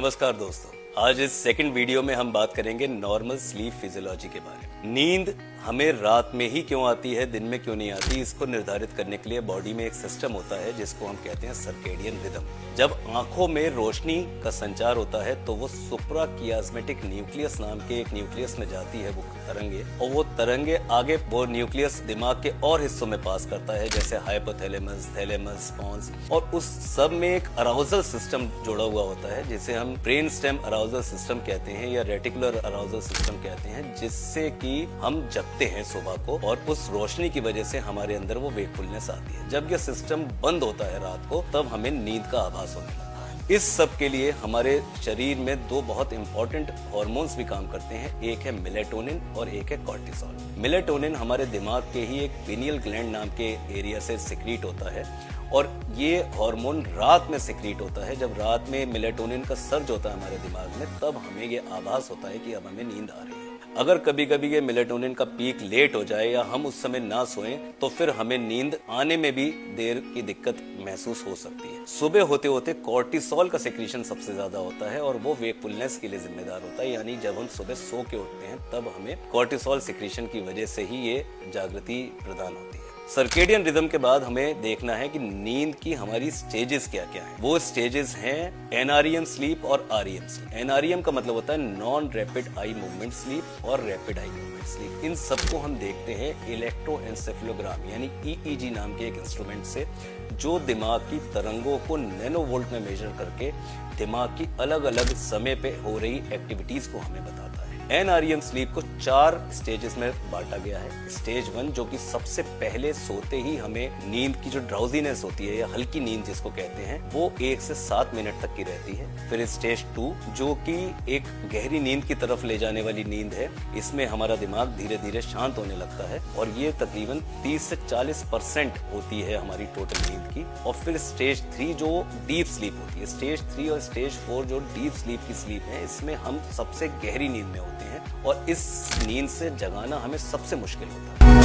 नमस्कार दोस्तों, आज इस सेकंड वीडियो में हम बात करेंगे नॉर्मल स्लीप फिजियोलॉजी के बारे में। नींद हमें रात में ही क्यों आती है, दिन में क्यों नहीं आती, इसको निर्धारित करने के लिए बॉडी में एक सिस्टम होता है जिसको हम कहते हैं सर्केडियन रिदम। जब आंखों में रोशनी का संचार होता है तो वो सुप्राकियास्मेटिक न्यूक्लियस नाम के एक न्यूक्लियस में जाती है वो तरंगे, और वो तरंगे आगे वो न्यूक्लियस दिमाग के और हिस्सों में पास करता है, जैसे हाइपोथैलेमस, थैलेमस, पोन्स, और उस सब में एक अराउजल सिस्टम जुड़ा हुआ होता है जिसे हम ब्रेन स्टेम अराउजल सिस्टम कहते हैं या रेटिकुलर अराउजल सिस्टम कहते हैं, जिससे कि हम जगते हैं सुबह को और उस रोशनी की वजह से हमारे अंदर वो वेकफुलनेस आती है। जब ये सिस्टम बंद होता है रात को, तब हमें नींद का आभास होने लगता है। इस सब के लिए हमारे शरीर में दो बहुत इंपॉर्टेंट हार्मोन्स भी काम करते हैं, एक है मेलेटोनिन और एक है कॉर्टिसोल। मेलेटोनिन हमारे दिमाग के ही एक पिनियल ग्लैंड नाम के एरिया से सिक्रीट होता है और ये हार्मोन रात में सिक्रीट होता है। जब रात में मेलेटोनिन का सर्ज होता है हमारे दिमाग में, तब हमें ये आभास होता है कि अब हमें नींद आ रही है। अगर कभी कभी ये मेलेटोनिन का पीक लेट हो जाए या हम उस समय ना सोएं, तो फिर हमें नींद आने में भी देर की दिक्कत महसूस हो सकती है। सुबह होते होते कॉर्टिसोल का सेक्रीशन सबसे ज्यादा होता है और वो वेकफुलनेस के लिए जिम्मेदार होता है, यानी जब हम सुबह सो के उठते हैं तब हमें कॉर्टिसोल सेक्रीशन की वजह से ही ये जागृति प्रदान होती है। सर्केडियन रिदम के बाद हमें देखना है कि नींद की हमारी स्टेजेस क्या क्या हैं। वो स्टेजेस हैं एनआरईएम स्लीप और आरईएम स्लीप। एनआरईएम का मतलब होता है non rapid eye movement sleep और रैपिड आई मूवमेंट स्लीप। इन सबको हम देखते हैं इलेक्ट्रोएन्सेफेलोग्राम यानी ईईजी नाम के एक इंस्ट्रूमेंट से, जो दिमाग की तरंगों को नैनोवोल्ट में मेजर करके दिमाग की अलग अलग समय पे हो रही एक्टिविटीज को हमें बताता है। एनआरईएम स्लीप को 4 स्टेजेस में बांटा गया है। स्टेज 1 जो कि सबसे पहले सोते ही हमें नींद की जो ड्राउजीनेस होती है या हल्की नींद जिसको कहते हैं, वो 1 से 7 मिनट तक की रहती है। फिर स्टेज 2 जो कि एक गहरी नींद की तरफ ले जाने वाली नींद है, इसमें हमारा दिमाग धीरे धीरे शांत होने लगता है और ये तकरीबन 30 से 40% होती है हमारी टोटल नींद की। और फिर स्टेज 3 जो डीप स्लीप होती है। स्टेज 3 और स्टेज 4 जो डीप स्लीप की स्लीप है, इसमें हम सबसे गहरी नींद में होते हैं और इस नींद से जगाना हमें सबसे मुश्किल होता है।